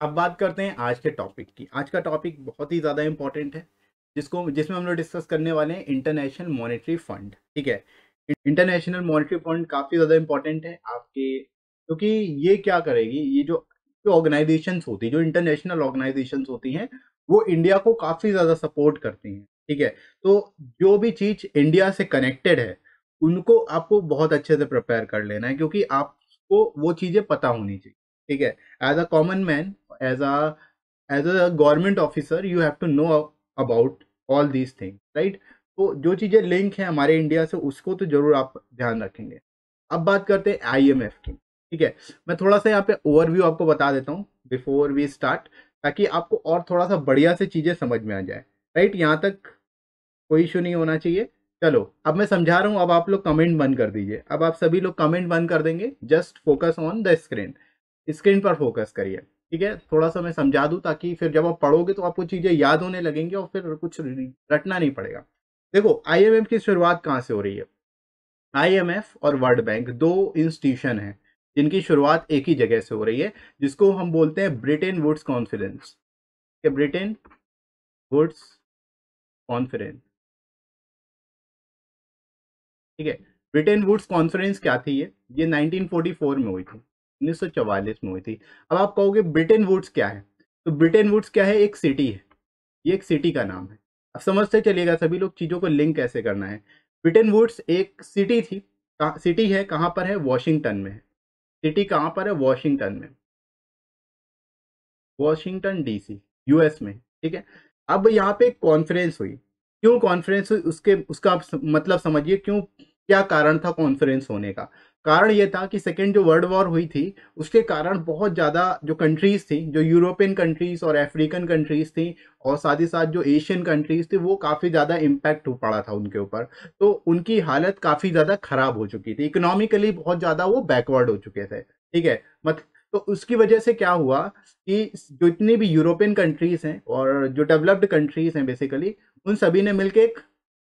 अब बात करते हैं आज के टॉपिक की। आज का टॉपिक बहुत ही ज़्यादा इंपॉर्टेंट है, जिसमें हम लोग डिस्कस करने वाले हैं इंटरनेशनल मॉनेटरी फंड। ठीक है, इंटरनेशनल मॉनेटरी फंड काफ़ी ज़्यादा इंपॉर्टेंट है आपके, क्योंकि ये क्या करेगी, ये जो जो ऑर्गेनाइजेशंस होती है, जो इंटरनेशनल ऑर्गेनाइजेशंस होती हैं, वो इंडिया को काफ़ी ज़्यादा सपोर्ट करती हैं। ठीक है, तो जो भी चीज़ इंडिया से कनेक्टेड है, उनको आपको बहुत अच्छे से प्रिपेयर कर लेना है, क्योंकि आपको वो चीज़ें पता होनी चाहिए। ठीक है, as a common man, as a as a government officer you have to know about all these things, right? तो जो चीज़ें लिंक है हमारे इंडिया से, उसको तो जरूर आप ध्यान रखेंगे। अब बात करते हैं आईएमएफ की। ठीक है, मैं थोड़ा सा यहाँ पे ओवरव्यू आपको बता देता हूँ बिफोर वी स्टार्ट, ताकि आपको और थोड़ा सा बढ़िया से चीज़ें समझ में आ जाए। राइट, यहाँ तक कोई इशू नहीं होना चाहिए। चलो, अब मैं समझा रहा हूँ, अब आप लोग कमेंट बंद कर दीजिए। अब आप सभी लोग कमेंट बंद कर देंगे, just focus on the screen. Screen पर फोकस करिए। ठीक है, थोड़ा सा मैं समझा दूं, ताकि फिर जब आप पढ़ोगे तो आपको चीजें याद होने लगेंगी और फिर कुछ रटना नहीं पड़ेगा। देखो, आईएमएफ की शुरुआत कहाँ से हो रही है। आईएमएफ और वर्ल्ड बैंक दो इंस्टीट्यूशन हैं जिनकी शुरुआत एक ही जगह से हो रही है, जिसको हम बोलते हैं Bretton Woods conference. Bretton Woods conference. ठीक है, ब्रिटेन वुड्स कॉन्फ्रेंस क्या थी, ये 1944 में हुई थी, 1944 में हुई थी। अब आप कहोगे ब्रिटेन वुड्स क्या है, तो ब्रिटेन वुड्स क्या है, एक सिटी है। ये एक सिटी का नाम है। अब समझते चलिएगा सभी लोग चीजों को लिंक कैसे करना है। ब्रिटेन वुड्स एक सिटी थी। सिटी है, कहां पर है, वॉशिंगटन में है। सिटी कहां पर है, वॉशिंगटन में, वॉशिंगटन डीसी, यूएस में। ठीक है, अब यहाँ पे कॉन्फ्रेंस हुई। क्यों कॉन्फ्रेंस हुई, उसके उसका आप मतलब समझिए, क्यों, क्या कारण था कॉन्फ्रेंस होने का। कारण ये था कि सेकेंड जो वर्ल्ड वॉर हुई थी, उसके कारण बहुत ज़्यादा जो कंट्रीज थी, जो यूरोपियन कंट्रीज और अफ्रीकन कंट्रीज थी, और साथ ही साथ जो एशियन कंट्रीज थी, वो काफ़ी ज़्यादा इम्पैक्ट हो पड़ा था उनके ऊपर। तो उनकी हालत काफ़ी ज़्यादा खराब हो चुकी थी, इकोनॉमिकली बहुत ज़्यादा वो बैकवर्ड हो चुके थे। ठीक है, मत तो उसकी वजह से क्या हुआ कि जितनी भी यूरोपियन कंट्रीज हैं और जो डेवलप्ड कंट्रीज हैं बेसिकली, उन सभी ने मिलकर एक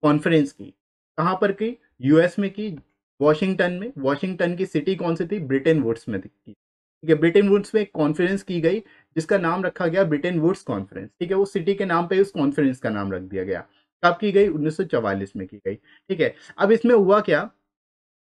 कॉन्फ्रेंस की। कहाँ पर की, यूएस में की, वॉशिंगटन में। वॉशिंगटन की सिटी कौन सी थी, ब्रिटेन वुड्स में थी। ठीक है, ब्रिटेन वुड्स में एक कॉन्फ्रेंस की गई, जिसका नाम रखा गया ब्रिटेन वुड्स कॉन्फ्रेंस। ठीक है, उस सिटी के नाम पे उस कॉन्फ्रेंस का नाम रख दिया गया। कब की गई, 1944 में की गई। ठीक है, अब इसमें हुआ क्या,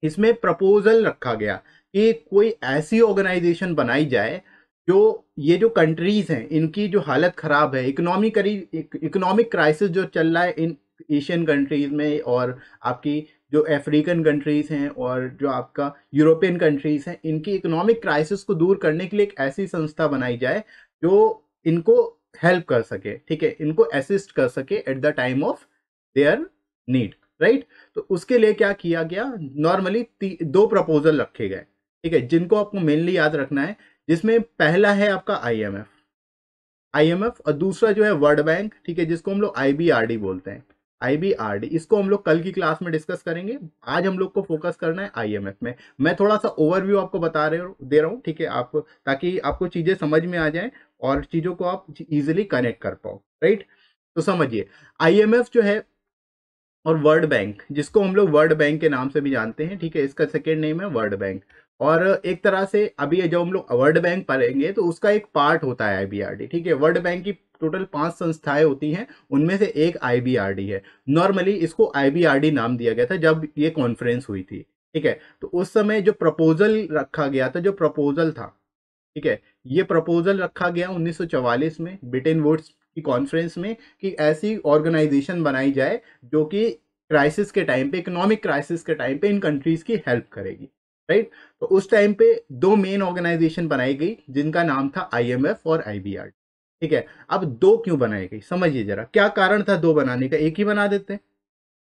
इसमें प्रपोजल रखा गया कि कोई ऐसी ऑर्गेनाइजेशन बनाई जाए, जो ये जो कंट्रीज हैं इनकी जो हालत खराब है, इकोनॉमिक क्राइसिस जो चल रहा है इन एशियन कंट्रीज में, और आपकी जो अफ्रीकन कंट्रीज हैं और जो आपका यूरोपियन कंट्रीज हैं, इनकी इकोनॉमिक क्राइसिस को दूर करने के लिए एक ऐसी संस्था बनाई जाए जो इनको हेल्प कर सके। ठीक है, इनको असिस्ट कर सके at the time of their need. Right, तो उसके लिए क्या किया गया, नॉर्मली दो प्रपोजल रखे गए। ठीक है, जिनको आपको मेनली याद रखना है, जिसमें पहला है आपका आईएमएफ। आईएमएफ और दूसरा जो है वर्ल्ड बैंक। ठीक है, जिसको हम लोग आईबीआरडी बोलते हैं। आईबीआरडी, इसको हम लोग कल की क्लास में डिस्कस करेंगे। आज हम लोग को फोकस करना है आईएमएफ में। मैं थोड़ा सा ओवरव्यू आपको दे रहा हूँ। ठीक है, आप, ताकि आपको चीजें समझ में आ जाए और चीजों को आप इजिली कनेक्ट कर पाओ। राइट, तो समझिए, आईएमएफ जो है और वर्ल्ड बैंक, जिसको हम लोग वर्ल्ड बैंक के नाम से भी जानते हैं। ठीक है, इसका सेकेंड नेम है वर्ल्ड बैंक। और एक तरह से अभी जब हम लोग वर्ल्ड बैंक पढ़ेंगे तो उसका एक पार्ट होता है आईबीआरडी। ठीक है, वर्ल्ड बैंक की टोटल 5 संस्थाएं होती हैं, उनमें से एक आईबीआरडी है। नॉर्मली इसको आईबीआरडी नाम दिया गया था जब ये कॉन्फ्रेंस हुई थी। ठीक है, तो उस समय जो प्रपोजल रखा गया था, जो प्रपोजल था, ठीक है, ये प्रपोजल रखा गया 1944 में ब्रिटेन वुड्स की कॉन्फ्रेंस में, कि ऐसी ऑर्गेनाइजेशन बनाई जाए जो कि क्राइसिस के टाइम पे, इकोनॉमिक क्राइसिस के टाइम पे इन कंट्रीज की हेल्प करेगी। राइट, तो उस टाइम पे दो मेन ऑर्गेनाइजेशन बनाई गई, जिनका नाम था आईएमएफ और आईबीआर। ठीक है, अब दो क्यों बनाई गई, समझिए जरा, क्या कारण था दो बनाने का, एक ही बना देते,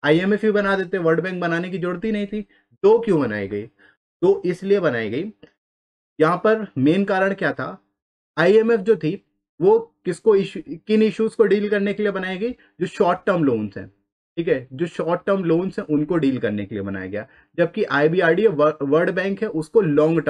आईएमएफ ही बना देते, वर्ल्ड बैंक बनाने की जरूरत ही नहीं थी। दो क्यों बनाई गई, दो इसलिए बनाई गई। यहाँ पर मेन कारण क्या था, आईएमएफ जो थी वो किन इश्यूज को डील करने के लिए बनाई गई, जो शॉर्ट टर्म लोन्स हैं। ठीक है, जो शॉर्ट टर्म लोन्स हैं उनको डील करने के लिए बनाया गया। जबकि आईबीआरडी वर्ल्ड बैंक है, उसको लॉन्ग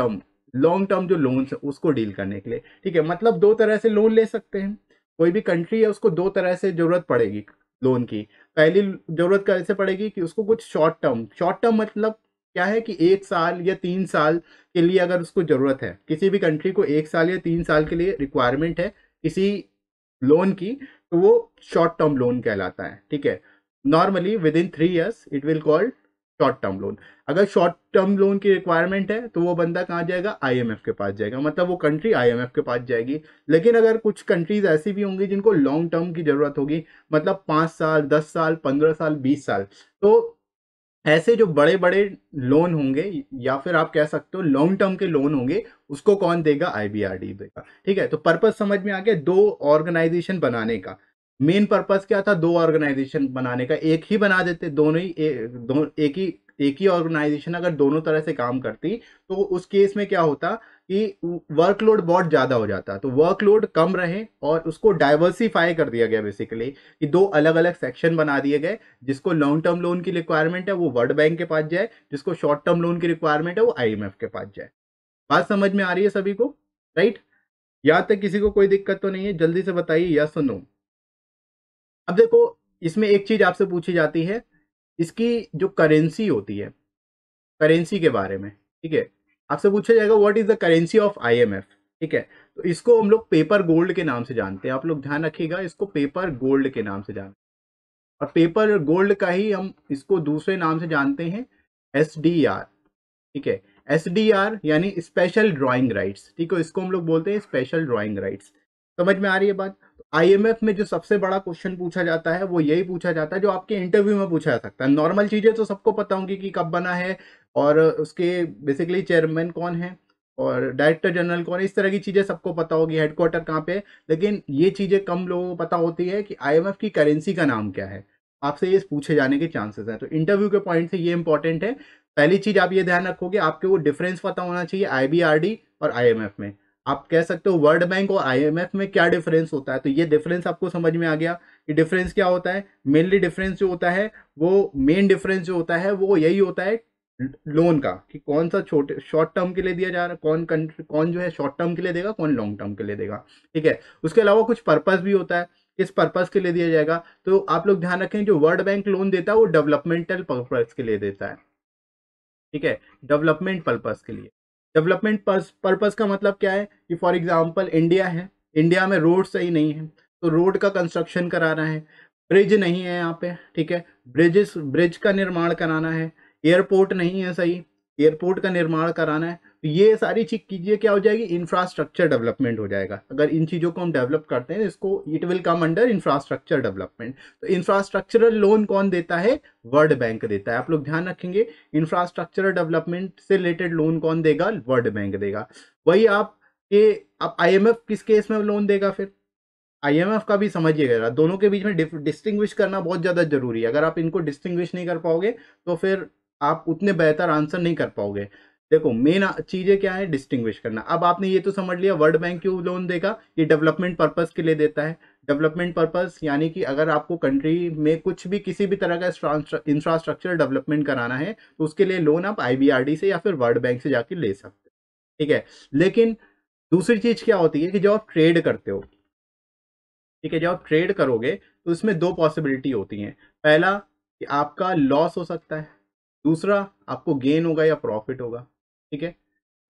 टर्म जो लोन्स है उसको डील करने के लिए। ठीक है, मतलब दो तरह से लोन ले सकते हैं। कोई भी कंट्री है, उसको दो तरह से जरूरत पड़ेगी लोन की। पहली जरूरत कैसे पड़ेगी कि उसको कुछ शॉर्ट टर्म मतलब क्या है कि 1 साल या 3 साल के लिए अगर उसको ज़रूरत है, किसी भी कंट्री को 1 साल या 3 साल के लिए रिक्वायरमेंट है किसी लोन की, तो वो शॉर्ट टर्म लोन कहलाता है। ठीक है, normally with in 3 years it will called short term loan. अगर शॉर्ट टर्म लोन की रिक्वायरमेंट है तो वो बंदा कहाँ जाएगा, आईएमएफ के पास जाएगा, मतलब वो कंट्री आईएमएफ के पास जाएगी। लेकिन अगर कुछ कंट्रीज ऐसी भी होंगी जिनको लॉन्ग टर्म की जरूरत होगी, मतलब 5 साल, 10 साल, 15 साल, 20 साल, तो ऐसे जो बड़े बड़े लोन होंगे या फिर आप कह सकते हो लॉन्ग टर्म के लोन होंगे, उसको कौन देगा, आईबीआरडी देगा। ठीक है, तो पर्पस समझ में आ गया दो ऑर्गेनाइजेशन बनाने का। मेन पर्पस क्या था, दो ऑर्गेनाइजेशन बनाने का, एक ही बना देते, दोनों ही एक ही ऑर्गेनाइजेशन अगर दोनों तरह से काम करती, तो उस केस में क्या होता कि वर्कलोड बहुत ज्यादा हो जाता। तो वर्कलोड कम रहे और उसको डाइवर्सिफाई कर दिया गया बेसिकली, कि दो अलग अलग सेक्शन बना दिए गए। जिसको लॉन्ग टर्म लोन की रिक्वायरमेंट है वो वर्ल्ड बैंक के पास जाए, जिसको शॉर्ट टर्म लोन की रिक्वायरमेंट है वो आईएमएफ के पास जाए। बात समझ में आ रही है सभी को, राइट? यहाँ तक किसी को कोई दिक्कत तो नहीं है? जल्दी से बताइए यस और नो। अब देखो, इसमें एक चीज आपसे पूछी जाती है, इसकी जो करेंसी होती है, करेंसी के बारे में। ठीक है, आपसे पूछा जाएगा what is the currency of IMF. ठीक है, तो इसको हम लोग पेपर गोल्ड के नाम से जानते हैं। आप लोग ध्यान रखिएगा, इसको पेपर गोल्ड के नाम से जानते हैं, और पेपर गोल्ड का ही हम इसको दूसरे नाम से जानते हैं, एसडीआर। ठीक है, एसडीआर यानी स्पेशल ड्राइंग राइट्स। ठीक है, इसको हम लोग बोलते हैं स्पेशल ड्राइंग राइट्स। समझ में आ रही है बात? आईएमएफ में जो सबसे बड़ा क्वेश्चन पूछा जाता है वो यही पूछा जाता है जो आपके इंटरव्यू में पूछा जा सकता है। नॉर्मल चीजें तो सबको पता होंगी कि कब बना है और उसके बेसिकली चेयरमैन कौन है और डायरेक्टर जनरल कौन है, इस तरह की चीजें सबको पता होगी, हेडक्वार्टर कहाँ पे है। लेकिन ये चीजें कम लोगों को पता होती है कि आईएमएफ की करेंसी का नाम क्या है। आपसे ये पूछे जाने के चांसेस हैं, तो इंटरव्यू के पॉइंट से ये इंपॉर्टेंट है। पहली चीज आप ये ध्यान रखोगे, आपके वो डिफरेंस पता होना चाहिए आईबीआरडी और आईएमएफ में। आप कह सकते हो वर्ल्ड बैंक और आईएमएफ में क्या डिफरेंस होता है, तो ये डिफरेंस आपको समझ में आ गया कि डिफरेंस क्या होता है। मेनली डिफरेंस जो होता है, वो मेन डिफरेंस जो होता है वो यही होता है लोन का, कि कौन सा छोटे शॉर्ट टर्म के लिए दिया जा रहा है, कौन कंट्री कौन जो है शॉर्ट टर्म के लिए देगा, कौन लॉन्ग टर्म के लिए देगा। ठीक है, उसके अलावा कुछ पर्पस भी होता है, किस पर्पस के लिए दिया जाएगा। तो आप लोग ध्यान रखें, जो वर्ल्ड बैंक लोन देता है वो डेवलपमेंटल पर्पस के लिए देता है। ठीक है, डेवलपमेंट पर्पस के लिए। डेवलपमेंट पर्पस का मतलब क्या है कि फॉर एग्जांपल इंडिया है, इंडिया में रोड सही नहीं है, तो रोड का कंस्ट्रक्शन कराना है। ब्रिज नहीं है यहाँ पे, ठीक है, ब्रिज का निर्माण कराना है। एयरपोर्ट नहीं है सही, एयरपोर्ट का निर्माण कराना है। तो ये सारी चीजें क्या हो जाएगी, इंफ्रास्ट्रक्चर डेवलपमेंट हो जाएगा। अगर इन चीजों को हम डेवलप करते हैं, इसको it will come under infrastructure development. तो इंफ्रास्ट्रक्चरल लोन कौन देता है, वर्ल्ड बैंक देता है। आप लोग ध्यान रखेंगे, इंफ्रास्ट्रक्चरल डेवलपमेंट से रिलेटेड लोन कौन देगा, वर्ल्ड बैंक देगा। वही आप आईएमएफ किस केस में लोन देगा, फिर आईएमएफ का भी समझिएगा। दोनों के बीच में डिस्टिंग्विश करना बहुत ज्यादा जरूरी है। अगर आप इनको डिस्टिंग्विश नहीं कर पाओगे तो फिर आप उतने बेहतर आंसर नहीं कर पाओगे। देखो, मेन चीजें क्या है, डिस्टिंग्विश करना। अब आपने ये तो समझ लिया वर्ल्ड बैंक क्यों लोन देगा, ये डेवलपमेंट पर्पस के लिए देता है। डेवलपमेंट पर्पस यानी कि अगर आपको कंट्री में कुछ भी किसी भी तरह का इंफ्रास्ट्रक्चर डेवलपमेंट कराना है, तो उसके लिए लोन आप आईबीआरडी से या फिर वर्ल्ड बैंक से जाके ले सकते हैं। ठीक है, लेकिन दूसरी चीज क्या होती है कि जब आप ट्रेड करते हो, ठीक है, जब आप ट्रेड करोगे तो इसमें दो पॉसिबिलिटी होती हैं। पहला कि आपका लॉस हो सकता है, दूसरा आपको गेन होगा या प्रॉफिट होगा। ठीक है,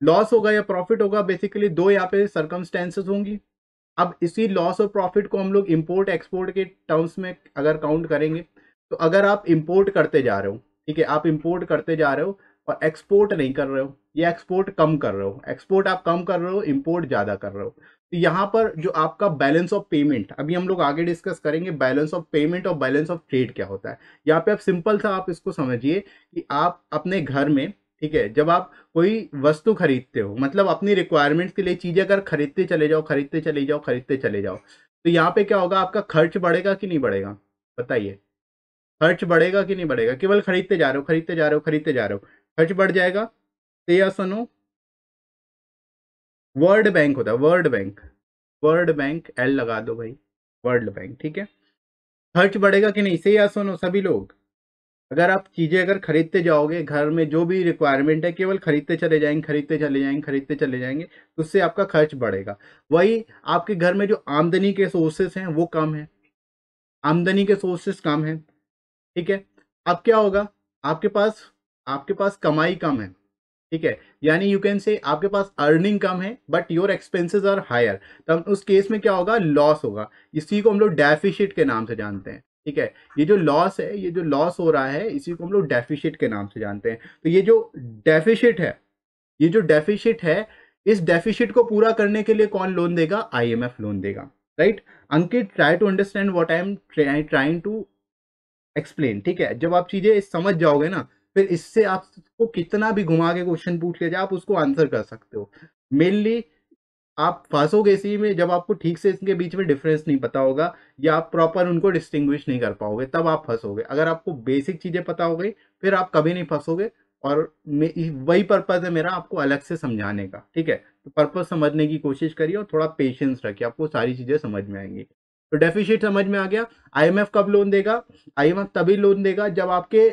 लॉस होगा या प्रॉफिट होगा, बेसिकली दो यहाँ पे सर्कमस्टेंसेस होंगी। अब इसी लॉस और प्रॉफिट को हम लोग इंपोर्ट एक्सपोर्ट के टर्म्स में अगर काउंट करेंगे, तो अगर आप इंपोर्ट करते जा रहे हो, ठीक है, आप इंपोर्ट करते जा रहे हो और एक्सपोर्ट नहीं कर रहे हो, या एक्सपोर्ट कम कर रहे हो, एक्सपोर्ट आप कम कर रहे हो, इंपोर्ट ज्यादा कर रहे हो, तो यहाँ पर जो आपका बैलेंस ऑफ पेमेंट, अभी हम लोग आगे डिस्कस करेंगे बैलेंस ऑफ पेमेंट और बैलेंस ऑफ ट्रेड क्या होता है। यहाँ पे आप सिंपल सा आप इसको समझिए कि आप अपने घर में, ठीक है, जब आप कोई वस्तु खरीदते हो, मतलब अपनी रिक्वायरमेंट्स के लिए चीजें अगर खरीदते चले जाओ, खरीदते चले जाओ, खरीदते चले जाओ, तो यहाँ पे क्या होगा, आपका खर्च बढ़ेगा कि नहीं बढ़ेगा, बताइए। खर्च बढ़ेगा कि नहीं बढ़ेगा, केवल खरीदते जा रहे हो, खरीदते जा रहे हो, खरीदते जा रहे हो, खर्च बढ़ जाएगा। तो या सुनो, वर्ल्ड बैंक होता है, world bank, world bank L लगा दो भाई, वर्ल्ड बैंक। ठीक है, खर्च बढ़ेगा कि नहीं, से या सुनो सभी लोग। अगर आप चीजें अगर खरीदते जाओगे, घर में जो भी रिक्वायरमेंट है केवल खरीदते चले जाएंगे, खरीदते चले जाएंगे, खरीदते चले जाएंगे, तो उससे आपका खर्च बढ़ेगा। वही आपके घर में जो आमदनी के सोर्सेस हैं वो कम है, आमदनी के सोर्सेस कम है। ठीक है, अब क्या होगा, आपके पास आपके पास कमाई कम है, ठीक है, यानी यू कैन से आपके पास अर्निंग कम है but your expenses are higher, तब उस केस में क्या होगा, लॉस होगा। इसी को हम लोग डेफिसिट के नाम से जानते हैं, ठीक है। ये जो लॉस है, ये जो लॉस हो रहा है, इसी को हम लोग डेफिसिट के नाम से जानते हैं। तो ये जो डेफिसिट है, ये जो डेफिसिट है, इस डेफिसिट को पूरा करने के लिए कौन लोन देगा, आईएमएफ लोन देगा, right. Ankit, try to understand what I am trying to explain, ठीक है। जब आप चीजें समझ जाओगे ना, फिर इससे आपको कितना भी घुमा के क्वेश्चन पूछ लिया जाए, आप उसको आंसर कर सकते हो। मेनली आप फंसोगे इसी में जब आपको ठीक से इनके बीच में डिफरेंस नहीं पता होगा, या आप प्रॉपर उनको डिस्टिंग्विश नहीं कर पाओगे, तब आप फंसोगे। अगर आपको बेसिक चीजें पता हो गई, फिर आप कभी नहीं फंसोगे। और वही पर्पज है मेरा, आपको अलग से समझाने का, ठीक है। तो पर्पज समझने की कोशिश करिए और थोड़ा पेशेंस रखिए, आपको सारी चीजें समझ में आएंगी। तो डेफिसिट समझ में आ गया। आईएमएफ कब लोन देगा, आईएमएफ तभी लोन देगा जब आपके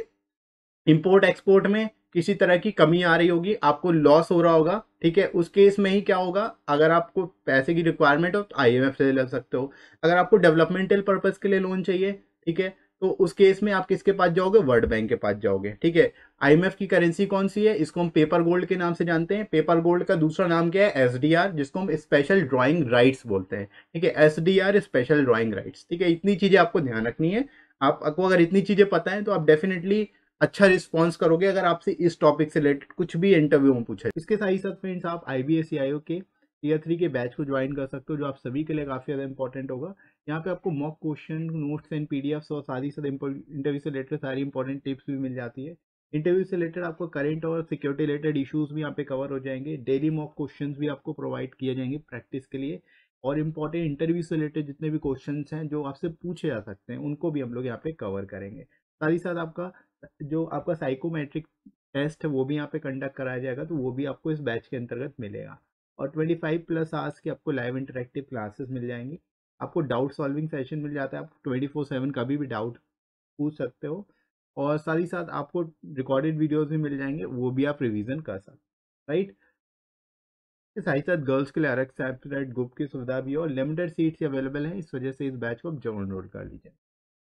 इंपोर्ट एक्सपोर्ट में किसी तरह की कमी आ रही होगी, आपको लॉस हो रहा होगा, ठीक है। उस केस में ही क्या होगा, अगर आपको पैसे की रिक्वायरमेंट हो तो आईएमएफ से ले सकते हो। अगर आपको डेवलपमेंटल पर्पज के लिए लोन चाहिए, ठीक है, तो उस केस में आप किसके पास जाओगे, वर्ल्ड बैंक के पास जाओगे, ठीक है। आईएमएफ की करेंसी कौन सी है, इसको हम पेपर गोल्ड के नाम से जानते हैं। पेपर गोल्ड का दूसरा नाम क्या है, एसडीआर, जिसको हम स्पेशल ड्राइंग राइट्स बोलते हैं, ठीक है। एसडीआर, स्पेशल ड्राइंग राइट्स, ठीक है। इतनी चीजें आपको ध्यान रखनी है। आपको अगर इतनी चीजें पता है तो आप डेफिनेटली अच्छा रिस्पॉन्स करोगे अगर आपसे इस टॉपिक से रिलेटेड कुछ भी इंटरव्यू में पूछे। इसके साथ ही साथ फ्रेंड्स, आप IBSCIO के ईयर 3 के बैच को ज्वाइन कर सकते हो, जो आप सभी के लिए काफ़ी ज़्यादा इंपॉर्टेंट होगा। यहाँ पे आपको mock question, notes and PDFs और साथ ही साथ इंटरव्यू से रिलेटेड सारी इंपॉर्टेंट टिप्स भी मिल जाती है। इंटरव्यू से रिलेटेड आपको करंट और सिक्योरिटी रिलेटेड इशूज़ भी यहाँ पे कवर हो जाएंगे। डेली मॉक क्वेश्चन भी आपको प्रोवाइड किए जाएंगे प्रैक्टिस के लिए। और इंपॉर्टेंट इंटरव्यू से रिलेटेड जितने भी क्वेश्चन हैं जो आपसे पूछे जा सकते हैं, उनको भी हम लोग यहाँ पे कवर करेंगे। साथ ही साथ आपका जो आपका साइकोमेट्रिक टेस्ट है वो भी यहाँ पे कंडक्ट कराया जाएगा, तो वो भी आपको इस बैच के अंतर्गत मिलेगा। और 25+ आवर्स की आपको लाइव इंटरेक्टिव क्लासेस मिल जाएंगी। आपको डाउट सॉल्विंग सेशन मिल जाता है, आप 24/7 कभी भी डाउट पूछ सकते हो। और साथ ही साथ आपको रिकॉर्डेड वीडियोस भी मिल जाएंगे, वो भी आप रिवीजन कर सकते हो, राइट। साथ ही साथ गर्ल्स के लिए अलग सेपरेट ग्रुप की सुविधा भी है और लिमिटेड सीट्स अवेलेबल है, इस वजह से इस बैच को आप जरूर एनरोल कर लीजिए।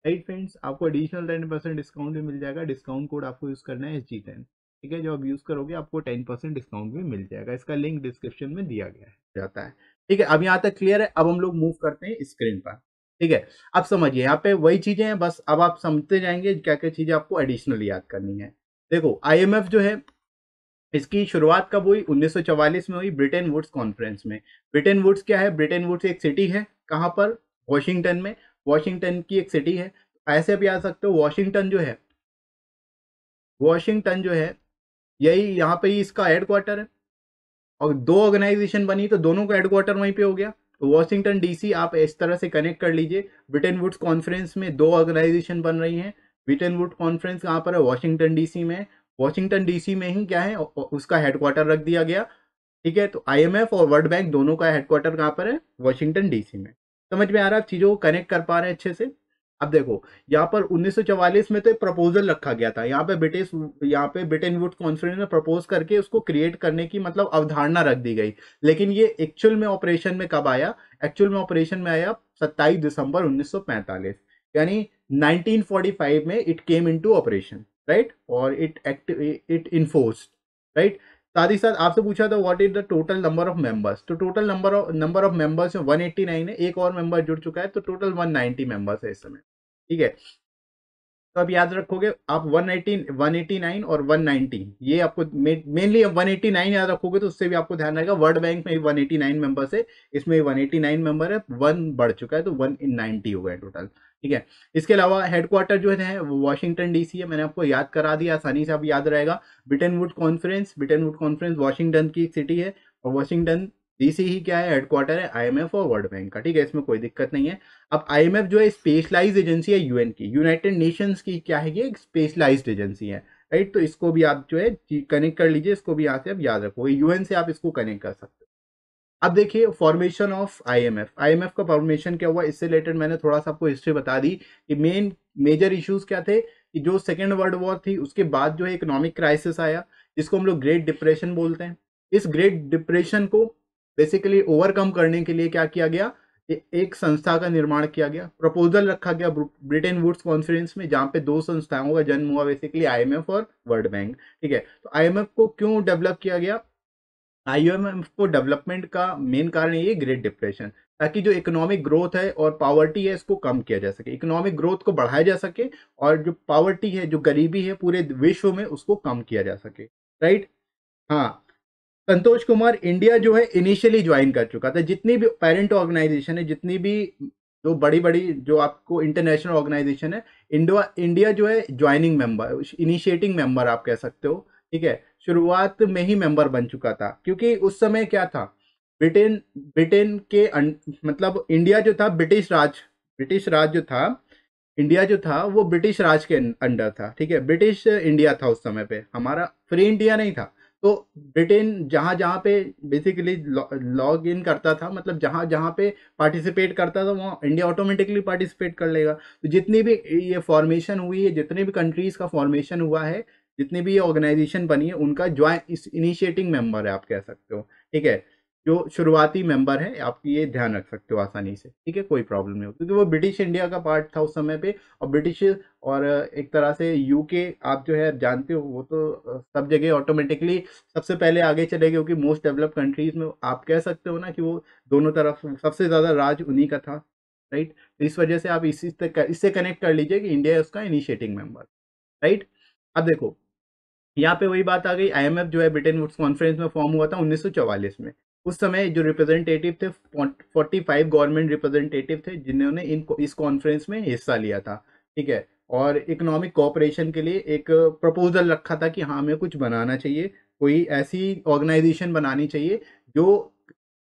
राइट फ्रेंड्स, आपको एडिशनल 10% डिस्काउंट भी मिल जाएगा। डिस्काउंट कोड आपको यूज़ करना है SG10, ठीक है। जो आप यूज़ करोगे आपको 10% डिस्काउंट भी मिल जाएगा। इसका लिंक डिस्क्रिप्शन में दिया गया है जाता है, ठीक है। अब यहाँ तक क्लियर है। अब हम लोग मूव करते हैं स्क्रीन पर, ठीक है। अब समझिए, यहाँ पे वही चीज़ें हैं, बस अब आप समझते जाएंगे क्या क्या चीज़ें आपको एडिशनल याद करनी है। देखो, IMF जो है, इसकी शुरुआत कब हुई, 1944 में हुई, ब्रिटेन वुड्स कॉन्फ्रेंस में। ब्रिटेन वुड्स क्या है, ब्रिटेन वुड्स एक सिटी है, कहाँ पर, वॉशिंगटन में। वॉशिंगटन की एक सिटी है। ऐसे भी आ सकते हो, वॉशिंगटन जो है, वॉशिंगटन जो है, यही यहाँ पे ही इसका हेडक्वार्टर है। और दो ऑर्गेनाइजेशन बनी तो दोनों का हेडक्वार्टर वहीं पे हो गया, तो वॉशिंगटन DC आप इस तरह से कनेक्ट कर लीजिए। ब्रिटेन वुड्स कॉन्फ्रेंस में दो ऑर्गेनाइजेशन बन रही हैं। ब्रिटेन वुड कॉन्फ्रेंस कहाँ पर है, वॉशिंगटन DC में। वॉशिंगटन DC में ही क्या है, उसका हेडक्वार्टर रख दिया गया, ठीक है। तो IMF और वर्ल्ड बैंक दोनों का हेडक्वार्टर कहाँ पर है, वॉशिंगटन DC में। समझ में आ रहा है, आप चीज़ों को कनेक्ट कर पा रहे हैं अच्छे से। अब देखो, यहाँ पर 1944 में तो एक प्रपोजल रखा गया था, यहाँ पे ब्रिटेन वुड्स कॉन्फ्रेंस में प्रपोज करके उसको क्रिएट करने की मतलब अवधारणा रख दी गई। लेकिन ये एक्चुअल में ऑपरेशन में कब आया, एक्चुअल में ऑपरेशन में आया 27 दिसंबर 1945, यानी 1945 में it came into operation, right. और इट इन्फोर्स्ड, राइट। साथ ही साथ आपसे पूछा था what is the total number of members, तो टोटल नंबर ऑफ मेंबर्स 189 है, एक और मेंबर जुड़ चुका है, तो टोटल 190 मेंबर्स है इस समय, ठीक है। तो अब याद रखोगे आप 189 और 190, ये आपको मेनली 189 याद रखोगे तो उससे भी आपको ध्यान रहेगा। वर्ल्ड बैंक में 189 मेंबर्स है, इसमें 189 मेंबर है, 1 बढ़ चुका है तो 190 हो गए टोटल, ठीक है। इसके अलावा हेडक्वार्टर जो है वो वॉशिंगटन DC है, मैंने आपको याद करा दिया, आसानी से आप याद रहेगा। ब्रिटेन वुड कॉन्फ्रेंस वॉशिंगटन की सिटी है, और वॉशिंगटन DC ही क्या है, हेडक्वार्टर है IMF और वर्ल्ड बैंक का, ठीक है। इसमें कोई दिक्कत नहीं है। अब IMF जो है स्पेशलाइज्ड एजेंसी है UN की, यूनाइटेड नेशंस की क्या है, ये एक स्पेशलाइज्ड एजेंसी है, राइट। तो इसको भी आप जो है कनेक्ट कर लीजिए, इसको भी यहाँ से आप याद रखोगे, UN से आप इसको कनेक्ट कर सकते हो। अब देखिए फॉर्मेशन ऑफ IMF का फॉर्मेशन क्या हुआ, इससे रिलेटेड मैंने थोड़ा सा आपको हिस्ट्री बता दी कि मेजर इश्यूज क्या थे, कि जो सेकेंड वर्ल्ड वॉर थी उसके बाद जो है इकोनॉमिक क्राइसिस आया, जिसको हम लोग ग्रेट डिप्रेशन बोलते हैं। इस ग्रेट डिप्रेशन को बेसिकली ओवरकम करने के लिए क्या किया गया, एक संस्था का निर्माण किया गया, प्रपोजल रखा गया ब्रिटेन वुड्स कॉन्फ्रेंस में, जहाँ पे दो संस्थाओं का जन्म हुआ बेसिकली, आईएमएफ और वर्ल्ड बैंक। ठीक है, तो आईएमएफ को क्यों डेवलप किया गया? आईएमएफ को डेवलपमेंट का मेन कारण ये ग्रेट डिप्रेशन, ताकि जो इकोनॉमिक ग्रोथ है और पावर्टी है इसको कम किया जा सके, इकोनॉमिक ग्रोथ को बढ़ाया जा सके, और जो पावर्टी है, जो गरीबी है पूरे विश्व में, उसको कम किया जा सके। राइट। हाँ, संतोष कुमार इंडिया जो है इनिशियली ज्वाइन कर चुका था, जितनी भी पेरेंट ऑर्गेनाइजेशन है, जितनी भी जो बड़ी बड़ी जो आपको इंटरनेशनल ऑर्गेनाइजेशन है, इंडिया इंडिया जो है ज्वाइनिंग मेंबर, इनिशिएटिंग मेंबर आप कह सकते हो। ठीक है, शुरुआत में ही मेंबर बन चुका था, क्योंकि उस समय क्या था, ब्रिटेन ब्रिटेन के मतलब इंडिया जो था ब्रिटिश राज जो था, इंडिया जो था वो ब्रिटिश राज के अंडर था। ठीक है, ब्रिटिश इंडिया था उस समय पे, हमारा फ्री इंडिया नहीं था। तो ब्रिटेन जहाँ जहाँ पे बेसिकली लॉग इन करता था, मतलब जहाँ जहाँ पे पार्टिसिपेट करता था, वहाँ इंडिया ऑटोमेटिकली पार्टिसिपेट कर लेगा। तो जितनी भी ये फॉर्मेशन हुई है, जितने भी कंट्रीज का फॉर्मेशन हुआ है, जितनी भी ये ऑर्गेनाइजेशन बनी है, उनका ज्वाइन इस इनिशिएटिंग मेंबर है आप कह सकते हो। ठीक है, जो शुरुआती मेंबर है, आप ये ध्यान रख सकते हो आसानी से। ठीक है, कोई प्रॉब्लम नहीं हो, क्योंकि वो ब्रिटिश इंडिया का पार्ट था उस समय पे। और ब्रिटिश और एक तरह से यूके, आप जो है जानते हो, वो तो सब जगह ऑटोमेटिकली सबसे पहले आगे चले गए, क्योंकि मोस्ट डेवलप्ड कंट्रीज में आप कह सकते हो ना कि वो दोनों तरफ सबसे ज़्यादा राज उन्हीं का था। राइट, तो इस वजह से आप इससे कनेक्ट कर लीजिए कि इंडिया है उसका इनिशिएटिंग मेंबर। राइट। अब देखो, यहाँ पे वही बात आ गई, आईएमएफ जो है ब्रिटेन वुड्स कॉन्फ्रेंस में फॉर्म हुआ था 1944 में। उस समय जो रिप्रेजेंटेटिव थे, 45 गवर्नमेंट रिप्रेजेंटेटिव थे, जिन्होंने इस कॉन्फ्रेंस में हिस्सा लिया था। ठीक है, और इकोनॉमिक कोऑपरेशन के लिए एक प्रपोजल रखा था कि हाँ, हमें कुछ बनाना चाहिए, कोई ऐसी ऑर्गेनाइजेशन बनानी चाहिए जो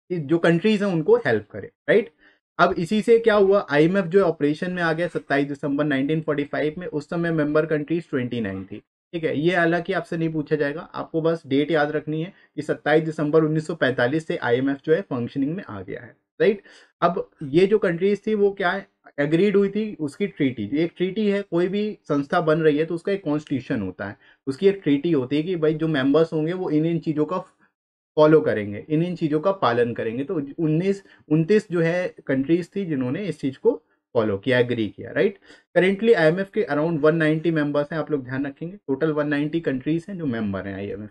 जो कंट्रीज हैं उनको हेल्प करे। राइट। अब इसी से क्या हुआ, आईएमएफ जो ऑपरेशन में आ गया 27 दिसंबर 1945 में। उस समय मेंबर कंट्रीज 29 थी। ठीक है, ये हालांकि आपसे नहीं पूछा जाएगा, आपको बस डेट याद रखनी है कि 27 दिसंबर 1945 से आईएमएफ जो है फंक्शनिंग में आ गया है। राइट। अब ये जो कंट्रीज थी वो क्या है, एग्रीड हुई थी उसकी ट्रीटी। एक ट्रीटी है, कोई भी संस्था बन रही है तो उसका एक कॉन्स्टिट्यूशन होता है, उसकी एक ट्रीटी होती है कि भाई जो मेंबर्स होंगे वो इन इन चीज़ों का फॉलो करेंगे, इन इन चीज़ों का पालन करेंगे। तो 29 जो है कंट्रीज थी जिन्होंने इस चीज़ को फॉलो किया, एग्री किया। राइट। करेंटली आईएमएफ के अराउंड 190 मेंबर्स हैं, आप लोग ध्यान रखेंगे, टोटल 190 कंट्रीज हैं जो मेंबर हैं आईएमएफ।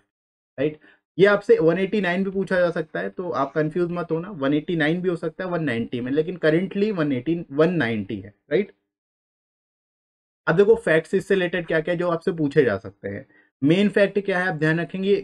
राइट। ये आपसे 189 भी पूछा जा सकता है, तो आप कंफ्यूज मत होना, 189 भी हो सकता है 190 में, लेकिन करेंटली 190 है। राइट। अब देखो फैक्ट्स इससे रिलेटेड क्या क्या जो आपसे पूछे जा सकते हैं। मेन फैक्ट क्या है, आप ध्यान रखेंगे,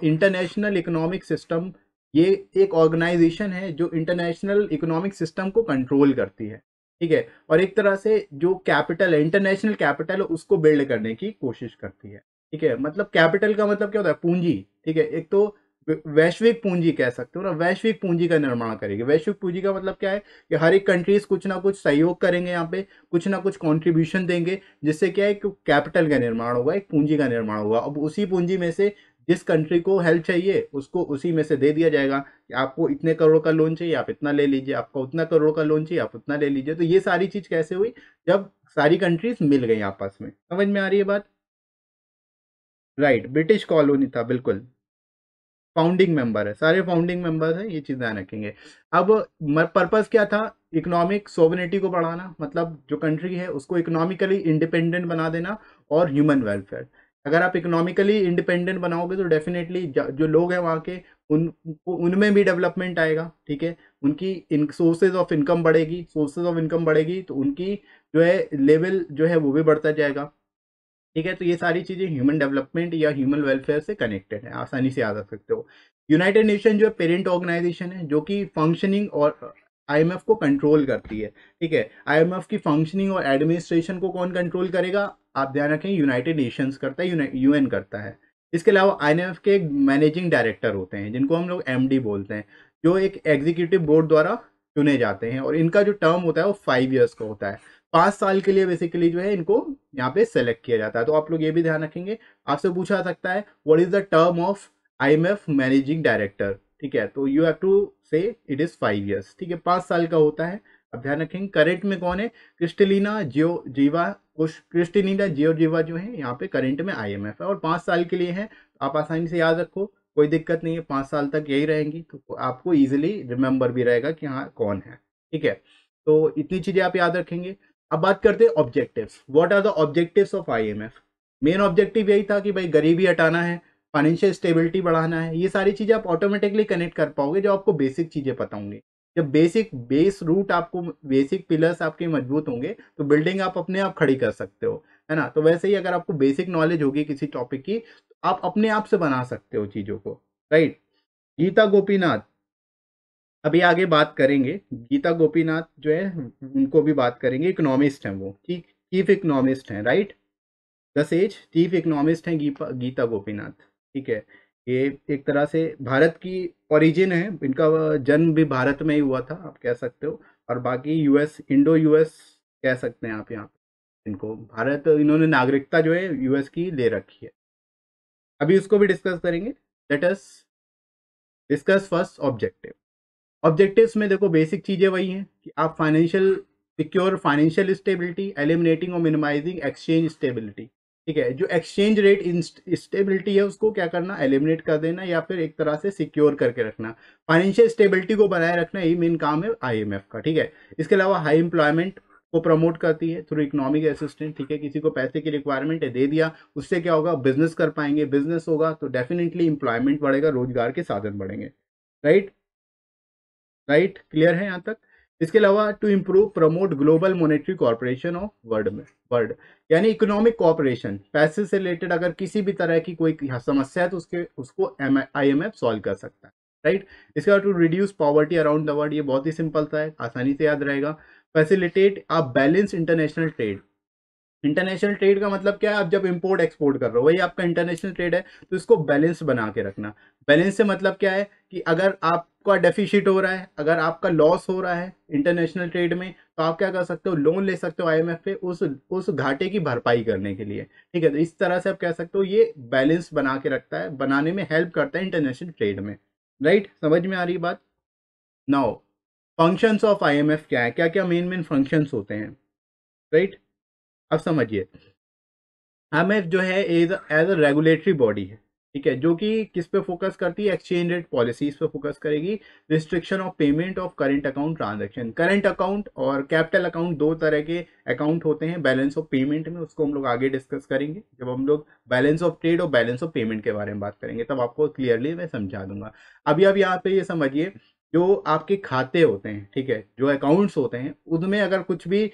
इंटरनेशनल इकोनॉमिक सिस्टम, ये एक ऑर्गेनाइजेशन है जो इंटरनेशनल इकोनॉमिक सिस्टम को कंट्रोल करती है। ठीक है, और एक तरह से जो कैपिटल है, इंटरनेशनल कैपिटल है, उसको बिल्ड करने की कोशिश करती है। ठीक है, मतलब कैपिटल का मतलब क्या होता है, पूंजी। ठीक है, एक तो वैश्विक पूंजी कह सकते हो ना, वैश्विक पूंजी का निर्माण करेगी। वैश्विक पूंजी का मतलब क्या है कि हर एक कंट्रीज कुछ ना कुछ सहयोग करेंगे, यहाँ पे कुछ ना कुछ कंट्रीब्यूशन देंगे, जिससे क्या है कि कैपिटल का निर्माण होगा, एक पूंजी का निर्माण होगा। अब उसी पूंजी में से जिस कंट्री को हेल्प चाहिए उसको उसी में से दे दिया जाएगा कि आपको इतने करोड़ का लोन चाहिए आप इतना ले लीजिए, आपको उतना करोड़ का लोन चाहिए आप उतना ले लीजिए। तो ये सारी चीज कैसे हुई, जब सारी कंट्रीज मिल गई आपस में। समझ में आ रही है बात? राइट, ब्रिटिश कॉलोनी था बिल्कुल, फाउंडिंग मेंबर है, सारे फाउंडिंग मेंबर्स हैं, ये चीज़ ध्यान रखेंगे। अब पर्पस क्या था, इकोनॉमिक सोवरेनिटी को बढ़ाना, मतलब जो कंट्री है उसको इकोनॉमिकली इंडिपेंडेंट बना देना, और ह्यूमन वेलफेयर। अगर आप इकोनॉमिकली इंडिपेंडेंट बनाओगे तो डेफिनेटली जो लोग हैं वहाँ के, उनमें भी डेवलपमेंट आएगा। ठीक है, उनकी सोर्सेज ऑफ इनकम बढ़ेगी, सोर्सेज ऑफ इनकम बढ़ेगी तो उनकी जो है लेवल जो है वो भी बढ़ता जाएगा। ठीक है, तो ये सारी चीज़ें ह्यूमन डेवलपमेंट या ह्यूमन वेलफेयर से कनेक्टेड है, आसानी से याद रख सकते हो। यूनाइटेड नेशन जो है पेरेंट ऑर्गेनाइजेशन है, जो कि फंक्शनिंग और आईएमएफ को कंट्रोल करती है। ठीक है, आईएमएफ की फंक्शनिंग और एडमिनिस्ट्रेशन को कौन कंट्रोल करेगा, आप ध्यान रखें, यूनाइटेड नेशंस करता है, यूएन करता है। इसके अलावा आईएमएफ के मैनेजिंग डायरेक्टर होते हैं, जिनको हम लोग एमडी बोलते हैं, जो एक एग्जीक्यूटिव बोर्ड द्वारा चुने जाते हैं, और इनका जो टर्म होता है वो 5 ईयर्स का होता है। 5 साल के लिए बेसिकली जो है इनको यहाँ पे सेलेक्ट किया जाता है। तो आप लोग ये भी ध्यान रखेंगे, आपसे पूछा जा सकता है what is the term of IMF managing director. ठीक है, तो यू हैव टू से इट इज 5 ईयर्स। ठीक है, 5 साल का होता है। अब ध्यान रखेंगे करंट में कौन है, क्रिस्टलिना जियोजीवा जो है यहाँ पे करंट में आईएमएफ है, और 5 साल के लिए है। तो आप आसानी से याद रखो, कोई दिक्कत नहीं है, 5 साल तक यही रहेंगी, तो आपको इजिली रिमेंबर भी रहेगा कि हाँ कौन है। ठीक है, तो इतनी चीजें आप याद रखेंगे। अब बात करते हैं objectives. What are the objectives of IMF? Main objective यही था कि भाई गरीबी हटाना है, फाइनेंशियल स्टेबिलिटी बढ़ाना है। ये सारी चीजें आप ऑटोमेटिकली कनेक्ट कर पाओगे जब आपको बेसिक चीजें पता होंगी। जब बेसिक बेस रूट आपको, बेसिक पिलर्स आपके मजबूत होंगे तो बिल्डिंग आप अपने आप खड़ी कर सकते हो, है ना। तो वैसे ही अगर आपको बेसिक नॉलेज होगी किसी टॉपिक की तो आप अपने आप से बना सकते हो चीजों को, राइट। गीता गोपीनाथ, अभी आगे बात करेंगे। गीता गोपीनाथ जो है उनको भी बात करेंगे, इकोनॉमिस्ट हैं वो, ठीक, चीफ इकोनॉमिस्ट हैं, right. The sage chief economist हैं गीता गोपीनाथ, ठीक है। ये एक तरह से भारत की ओरिजिन है, इनका जन्म भी भारत में ही हुआ था, आप कह सकते हो। और बाकी यूएस, इंडो यूएस कह सकते हैं आप यहाँ पे इनको। भारत, इन्होंने नागरिकता जो है यूएस की ले रखी है। अभी उसको भी डिस्कस करेंगे। Let us discuss first objective. Objectives में देखो बेसिक चीजें वही हैं कि आप financial, secure financial stability, eliminating और मिनिमाइजिंग एक्सचेंज स्टेबिलिटी, ठीक है। जो एक्सचेंज रेट स्टेबिलिटी है उसको क्या करना, एलिमिनेट कर देना या फिर एक तरह से सिक्योर करके रखना। फाइनेंशियल स्टेबिलिटी को बनाए रखना, यही मेन काम है आईएमएफ का, ठीक है। इसके अलावा हाई एम्प्लॉयमेंट को प्रमोट करती है थ्रू इकोनॉमिक असिस्टेंट, ठीक है। किसी को पैसे की रिक्वायरमेंट है, दे दिया, उससे क्या होगा, बिजनेस कर पाएंगे, बिजनेस होगा तो डेफिनेटली एम्प्लॉयमेंट बढ़ेगा, रोजगार के साधन बढ़ेंगे, राइट। राइट, क्लियर है यहाँ तक। इसके अलावा to improve promote global monetary corporation of world, यानी इकोनॉमिक कॉर्पोरेशन, पैसे से रिलेटेड अगर किसी भी तरह की कोई समस्या है तो उसको आईएमएफ सॉल्व कर सकता है, राइट। इसके बाद to reduce poverty around the world, ये बहुत ही सिंपल सा है, आसानी से याद रहेगा। Facilitate a balance international trade. International trade का मतलब क्या है, आप जब इंपोर्ट एक्सपोर्ट कर रहे हो वही आपका इंटरनेशनल ट्रेड है, तो इसको बैलेंस बना के रखना। बैलेंस से मतलब क्या है कि अगर आपका डेफिसिट हो रहा है, अगर आपका लॉस हो रहा है इंटरनेशनल ट्रेड में, तो आप क्या कर सकते हो, लोन ले सकते हो आईएमएफ पे उस घाटे की भरपाई करने के लिए, ठीक है। तो इस तरह से आप कह सकते हो ये बैलेंस बना के रखता है, बनाने में हेल्प करता है इंटरनेशनल ट्रेड में, राइट। समझ में आ रही बात। नाउ फंक्शंस ऑफ आईएमएफ क्या है, क्या क्या मेन मेन फंक्शंस होते हैं, राइट। अब समझिए, आईएमएफ जो है as as a regulatory body है, ठीक है, जो कि किस पे फोकस करती है, एक्सचेंज रेट पॉलिसीज पे फोकस करेगी। Restriction of payment of current account transaction, current account और कैपिटल अकाउंट दो तरह के अकाउंट होते हैं बैलेंस ऑफ पेमेंट में, उसको हम लोग आगे डिस्कस करेंगे जब हम लोग बैलेंस ऑफ ट्रेड और बैलेंस ऑफ पेमेंट के बारे में बात करेंगे, तब आपको क्लियरली मैं समझा दूंगा। अभी आप यहाँ पे ये समझिए, जो आपके खाते होते हैं, ठीक है, जो अकाउंट्स होते हैं उनमें अगर कुछ भी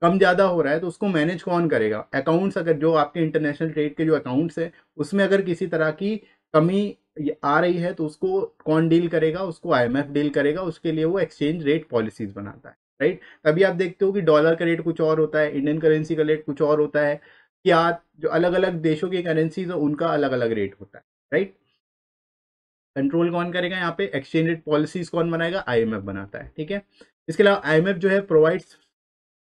कम ज्यादा हो रहा है तो उसको मैनेज कौन करेगा, अकाउंट्स। अगर जो आपके इंटरनेशनल ट्रेड के जो अकाउंट्स है उसमें अगर किसी तरह की कमी आ रही है तो उसको कौन डील करेगा, उसको आईएमएफ डील करेगा, उसके लिए वो एक्सचेंज रेट पॉलिसीज बनाता है, राइट। तभी आप देखते हो कि डॉलर का रेट कुछ और होता है, इंडियन करेंसी का रेट कुछ और होता है, क्या जो अलग अलग देशों की करेंसीज है उनका अलग अलग रेट होता है, राइट। कंट्रोल कौन करेगा यहाँ पे, एक्सचेंज रेट पॉलिसीज कौन बनाएगा, आईएमएफ बनाता है, ठीक है। इसके अलावा आईएमएफ जो है प्रोवाइड्स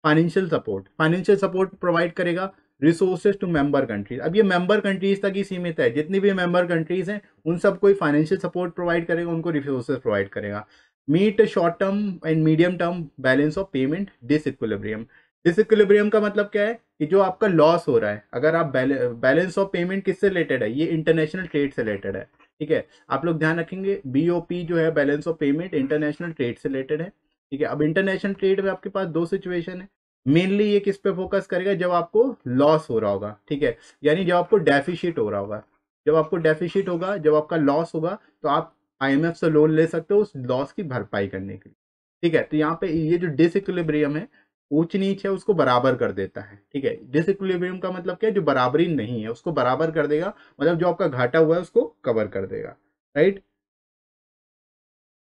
फाइनेंशियल सपोर्ट प्रोवाइड करेगा रिसोर्सेज टू मेंबर कंट्रीज। अब ये मेंबर कंट्रीज तक ही सीमित है, जितनी भी मेंबर कंट्रीज हैं उन सबको फाइनेंशियल सपोर्ट प्रोवाइड करेगा, उनको रिसोर्सेज प्रोवाइड करेगा। Meet short term and medium term balance of payment disequilibrium. Disequilibrium का मतलब क्या है कि जो आपका लॉस हो रहा है, अगर आप बैलेंस ऑफ पेमेंट किससे रिलेटेड है, ये इंटरनेशनल ट्रेड से रिलेटेड है, ठीक है। आप लोग ध्यान रखेंगे बीओपी जो है balance of payment international trade से रिलेटेड है, ठीक है। अब इंटरनेशनल ट्रेड में आपके पास दो सिचुएशन है, मेनली ये किस पे फोकस करेगा, जब आपको लॉस हो रहा होगा, ठीक है, यानी जब आपको डेफिशिट हो रहा होगा। जब आपको डेफिशिट होगा, जब आपका लॉस होगा तो आप आईएमएफ से लोन ले सकते हो उस लॉस की भरपाई करने के लिए, ठीक है। तो यहाँ पे ये जो डिसइक्विलिब्रियम है, ऊंच नीच है, उसको बराबर कर देता है, ठीक है। डिसइक्विलिब्रियम का मतलब क्या है, जो बराबरी नहीं है उसको बराबर कर देगा, मतलब जो आपका घाटा हुआ है उसको कवर कर देगा, राइट।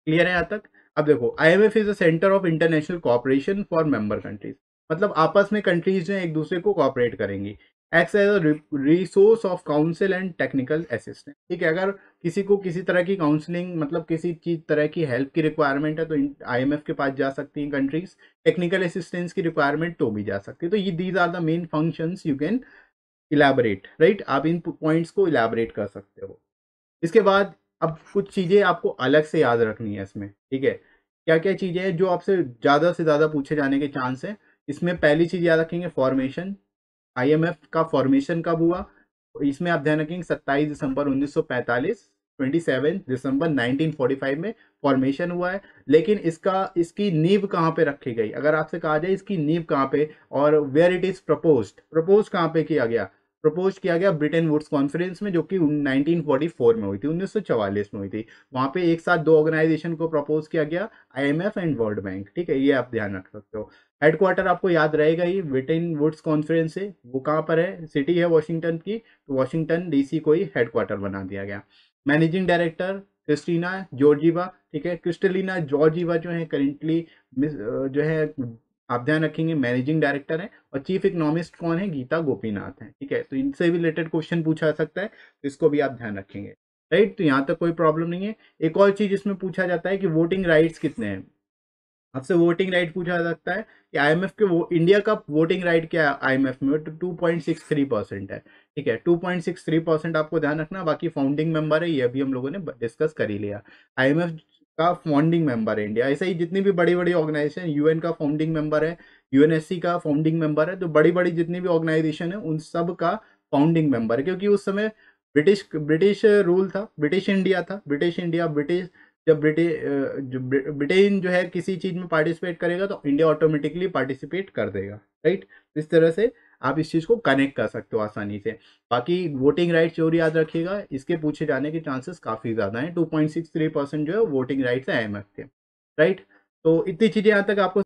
क्लियर है यहाँ तक। अब देखो, IMF is a centre of international cooperation for member countries, मतलब आपस में कंट्रीज जो है एक दूसरे को कोऑपरेट करेंगी। Act as resource of council and technical assistance, ठीक है। अगर किसी को किसी तरह की काउंसलिंग, मतलब किसी चीज तरह की हेल्प की रिक्वायरमेंट है तो आईएमएफ के पास जा सकती हैं कंट्रीज। टेक्निकल असिस्टेंस की रिक्वायरमेंट तो भी जा सकती है। तो ये these are the main functions you can elaborate, right. आप इन पॉइंट्स को इलेबोरेट कर सकते हो। इसके बाद अब कुछ चीजें आपको अलग से याद रखनी है इसमें, ठीक है। क्या क्या चीजें हैं जो आपसे ज्यादा से ज्यादा पूछे जाने के चांस है। इसमें पहली चीज याद रखेंगे, फॉर्मेशन। आईएमएफ का फॉर्मेशन कब हुआ, इसमें आप ध्यान रखेंगे 27 दिसंबर 1945 27 दिसंबर 1945 में फॉर्मेशन हुआ है। लेकिन इसकी नींव कहाँ पे रखी गई, अगर आपसे कहा जाए इसकी नींव कहाँ पे और वेयर इट इज प्रपोज कहाँ पे किया गया, प्रपोज किया गया ब्रिटेन वुड्स कॉन्फ्रेंस में, जो कि 1944 में हुई थी, 1944 में हुई थी। वहां पे एक साथ दो ऑर्गेनाइजेशन को प्रपोज किया गया, आईएमएफ एंड वर्ल्ड बैंक। ठीक है, ये आप ध्यान रख सकते हो। हेडक्वार्टर आपको याद रहेगा ही, ब्रिटेन वुड्स कॉन्फ्रेंस है वो कहाँ पर है, सिटी है वॉशिंगटन की, तो वॉशिंगटन डीसी को ही हेडक्वार्टर बना दिया गया। Managing director Kristina Georgieva. ठीक है, क्रिस्टलिना जॉर्जीवा जो है करेंटली जो है आप ध्यान रखेंगे मैनेजिंग डायरेक्टर है। और चीफ इकोनॉमिस्ट कौन है, गीता गोपीनाथ है। ठीक है, तो इनसे भी रिलेटेड क्वेश्चन पूछा जा सकता है, तो इसको भी आप ध्यान रखेंगे। राइट, तो यहाँ तक कोई प्रॉब्लम नहीं है। एक और चीज इसमें पूछा जाता है कि वोटिंग राइट्स कितने हैं, आपसे वोटिंग राइट पूछा जा सकता है कि आईएमएफ के इंडिया का वोटिंग राइट क्या है आईएमएफ में, तो 2.63% है। ठीक है, 2.63% आपको ध्यान रखना। बाकी फाउंडिंग मेंबर है, ये भी हम लोगों ने डिस्कस कर ही लिया। आईएमएफ का फाउंडिंग मेंबर है इंडिया। ऐसे ही जितनी भी बड़ी बड़ी ऑर्गेनाइजेशन, यूएन का फाउंडिंग मेंबर है, यूएनएससी का फाउंडिंग मेंबर है, तो बड़ी बड़ी जितनी भी ऑर्गेनाइजेशन है उन सब का फाउंडिंग मेंबर है। क्योंकि उस समय ब्रिटिश रूल था, ब्रिटिश इंडिया था, ब्रिटिश जब ब्रिटेन जो है किसी चीज में पार्टिसिपेट करेगा तो इंडिया ऑटोमेटिकली पार्टिसिपेट कर देगा। राइट, इस तरह से आप इस चीज को कनेक्ट कर सकते हो आसानी से। बाकी वोटिंग राइट्स जरूर याद रखिएगा, इसके पूछे जाने के चांसेस काफी ज्यादा हैं। 2.63% जो है वोटिंग राइट्स है आईएमएफ के। राइट, तो इतनी चीजें यहाँ तक आपको